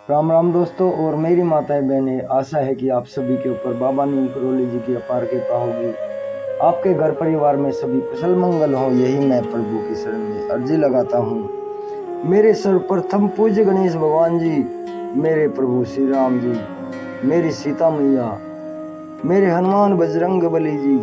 राम राम दोस्तों और मेरी माताएं बहनें, आशा है कि आप सभी के ऊपर बाबा नीम करोली जी की अपार कृपा होगी। आपके घर परिवार में सभी कुशल मंगल हो, यही मैं प्रभु की शरण में अर्जी लगाता हूँ। मेरे सर्वप्रथम पूज्य गणेश भगवान जी, मेरे प्रभु श्री राम जी, मेरी सीता मैया, मेरे हनुमान बजरंग बली जी,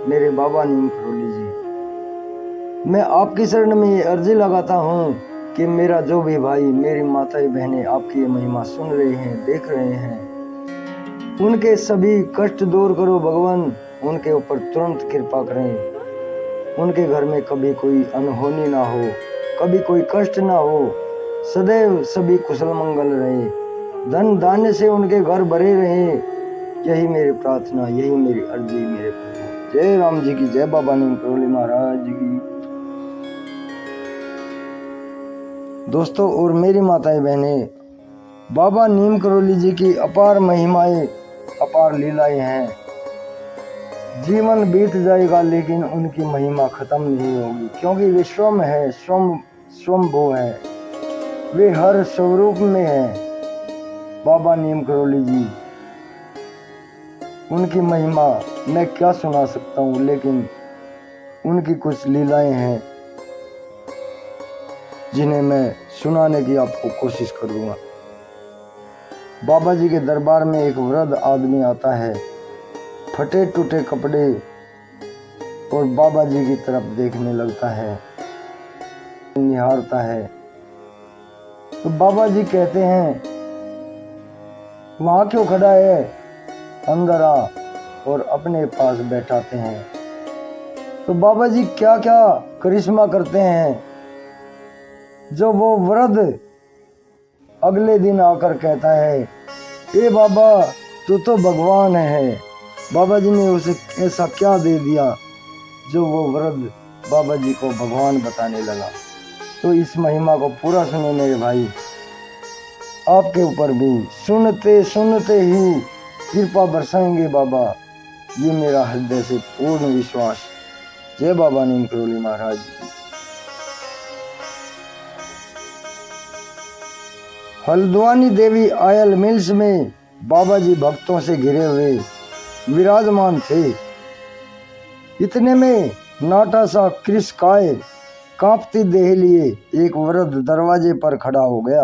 मेरे बाबा नीम करोली जी, मैं आपकी शरण में ये अर्जी लगाता हूँ कि मेरा जो भी भाई, मेरी माताएं बहनें आपकी ये महिमा सुन रहे हैं, देख रहे हैं, उनके सभी कष्ट दूर करो भगवान। उनके ऊपर तुरंत कृपा करें। उनके घर में कभी कोई अनहोनी ना हो, कभी कोई कष्ट ना हो, सदैव सभी कुशल मंगल रहे, धन धान्य से उनके घर भरे रहे। यही मेरी प्रार्थना, यही मेरी अर्जी मेरे प्रभु। जय राम जी की जय, बाबा नीम करोली महाराज जी की। दोस्तों और मेरी माताएं बहनें, बाबा नीम करोली जी की अपार महिमाएं, अपार लीलाएं हैं। जीवन बीत जाएगा लेकिन उनकी महिमा खत्म नहीं होगी, क्योंकि वे स्वयं है, स्वयंभू है, वे हर स्वरूप में है। बाबा नीम करोली जी, उनकी महिमा मैं क्या सुना सकता हूँ, लेकिन उनकी कुछ लीलाएं हैं जिन्हें मैं सुनाने की आपको कोशिश करूँगा। बाबा जी के दरबार में एक वृद्ध आदमी आता है, फटे टूटे कपड़े, और बाबा जी की तरफ देखने लगता है, निहारता है। तो बाबा जी कहते हैं, वहाँ क्यों खड़ा है, अंदर आ, और अपने पास बैठाते हैं। तो बाबा जी क्या क्या करिश्मा करते हैं, जो वो वृद्ध अगले दिन आकर कहता है, ए बाबा तू तो भगवान है। बाबा जी ने उसे ऐसा क्या दे दिया जो वो वृद्ध बाबा जी को भगवान बताने लगा। तो इस महिमा को पूरा सुनो मेरे भाई, आपके ऊपर भी सुनते सुनते ही कृपा बरसाएंगे बाबा, ये मेरा हृदय से पूर्ण विश्वास। जय बाबा नीम करोली महाराज जी। हल्द्वानी देवी आयल मिल्स में बाबा जी भक्तों से घिरे हुए विराजमान थे। इतने में नाटा सा कृष्णकाय कांपती देह लिए एक वृद्ध दरवाजे पर खड़ा हो गया।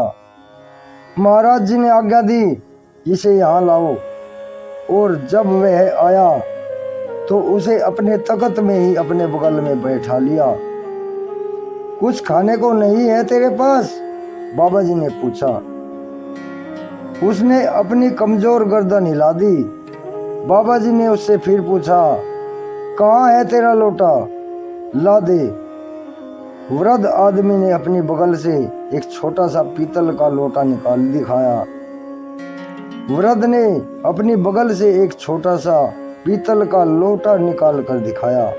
महाराज जी ने आज्ञा दी, इसे यहाँ लाओ। और जब वह आया तो उसे अपने तख्त में ही अपने बगल में बैठा लिया। कुछ खाने को नहीं है तेरे पास, बाबा जी ने पूछा। उसने अपनी कमजोर गर्दन हिला दी। बाबा जी ने उससे फिर पूछा, कहाँ है तेरा लोटा, ला दे। वृद्ध आदमी ने अपनी बगल से एक छोटा सा पीतल का लोटा निकाल दिखाया। वृद्ध ने अपनी बगल से एक छोटा सा पीतल का लोटा निकाल कर दिखाया।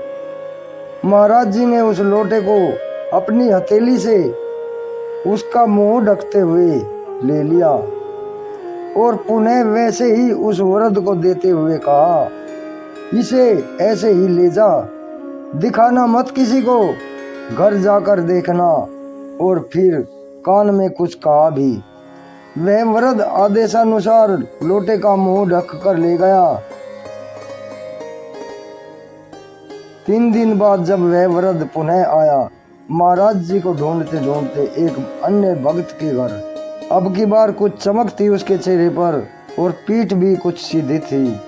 महाराज जी ने उस लोटे को अपनी हथेली से उसका मुंह ढकते हुए ले लिया और पुनः वैसे ही उस वृद्ध को देते हुए कहा, इसे ऐसे ही ले जा, दिखाना मत किसी को, घर जाकर देखना। और फिर कान में कुछ कहा भी। वह वृद्ध आदेशानुसार लोटे का मुंह ढक कर ले गया। 3 दिन बाद जब वह वृद्ध पुनः आया, महाराज जी को ढूंढते ढूंढते एक अन्य भक्त के घर, अब की बार कुछ चमक थी उसके चेहरे पर और पीठ भी कुछ सीधी थी।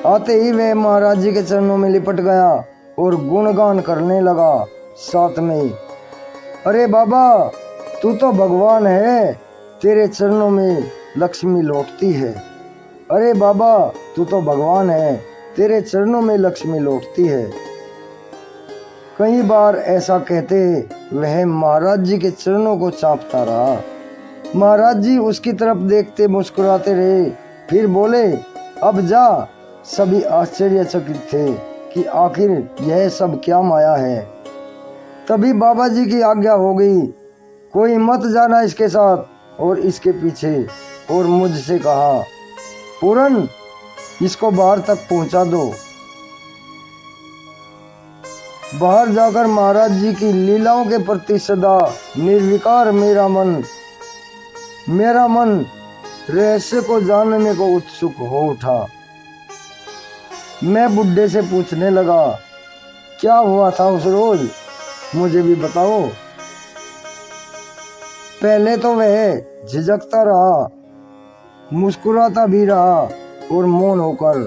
आते ही वह महाराज जी के चरणों में लिपट गया और गुणगान करने लगा साथ में, अरे बाबा तू तो भगवान है, तेरे चरणों में लक्ष्मी लौटती है। अरे बाबा तू तो भगवान है, तेरे चरणों में लक्ष्मी लौटती है। कई बार ऐसा कहते वह महाराज जी के चरणों को चापता रहा। महाराज जी उसकी तरफ देखते मुस्कुराते रहे, फिर बोले, अब जा। सभी आश्चर्यचकित थे कि आखिर यह सब क्या माया है। तभी बाबा जी की आज्ञा हो गई, कोई मत जाना इसके साथ और इसके पीछे। और मुझसे कहा, पूरन इसको बाहर तक पहुंचा दो। बाहर जाकर महाराज जी की लीलाओं के प्रति सदा निर्विकार मेरा मन रहस्य को जानने को उत्सुक हो उठा। मैं बुड्ढे से पूछने लगा, क्या हुआ था उस रोज, मुझे भी बताओ। पहले तो वह झिझकता रहा, मुस्कुराता भी रहा और मौन होकर,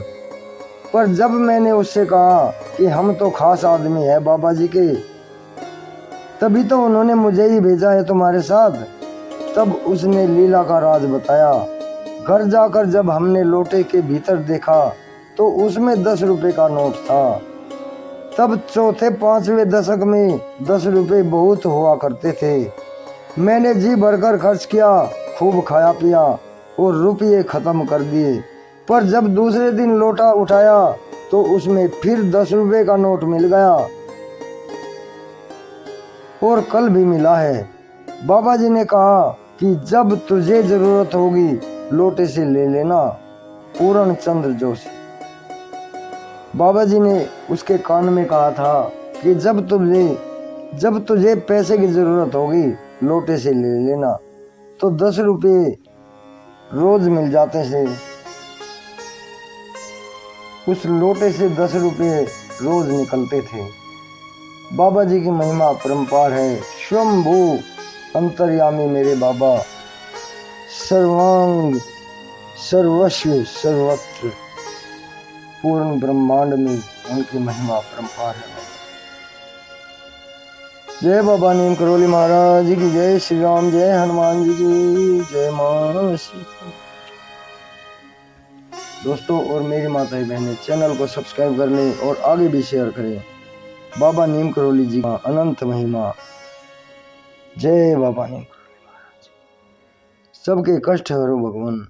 पर जब मैंने उससे कहा कि हम तो खास आदमी है बाबा जी के, तभी तो उन्होंने मुझे ही भेजा है तुम्हारे साथ, तब उसने लीला का राज बताया। घर जाकर जब हमने लोटे के भीतर देखा तो उसमें 10 रुपए का नोट था। तब चौथे पांचवें दशक में 10 रुपए बहुत हुआ करते थे। मैंने जी भरकर खर्च किया, खूब खाया पिया और रुपये खत्म कर दिए। पर जब दूसरे दिन लोटा उठाया तो उसमें फिर 10 रुपए का नोट मिल गया और कल भी मिला है। बाबा जी ने कहा कि जब तुझे जरूरत होगी लोटे से ले लेना। पूर्ण चंद्र जोशी। बाबा जी ने उसके कान में कहा था कि जब तुझे पैसे की जरूरत होगी लोटे से ले लेना। तो 10 रुपये रोज मिल जाते थे। उस लोटे से 10 रुपये रोज निकलते थे। बाबा जी की महिमा परम्पार है। शंभु अंतर्यामी मेरे बाबा, सर्वांग सर्वस्व सर्वत्र, पूर्ण ब्रह्मांड में उनकी महिमा परम्पार है। जय बाबा नीम करोली महाराज की जय। श्री राम जय। हनुमान जी की जय। मां सीता। दोस्तों और मेरी माताएं बहनें, चैनल को सब्सक्राइब कर लें और आगे भी शेयर करें। बाबा नीम करोली जी का अनंत महिमा। जय बाबा नीम करोली महाराज। सबके कष्ट हरो भगवान।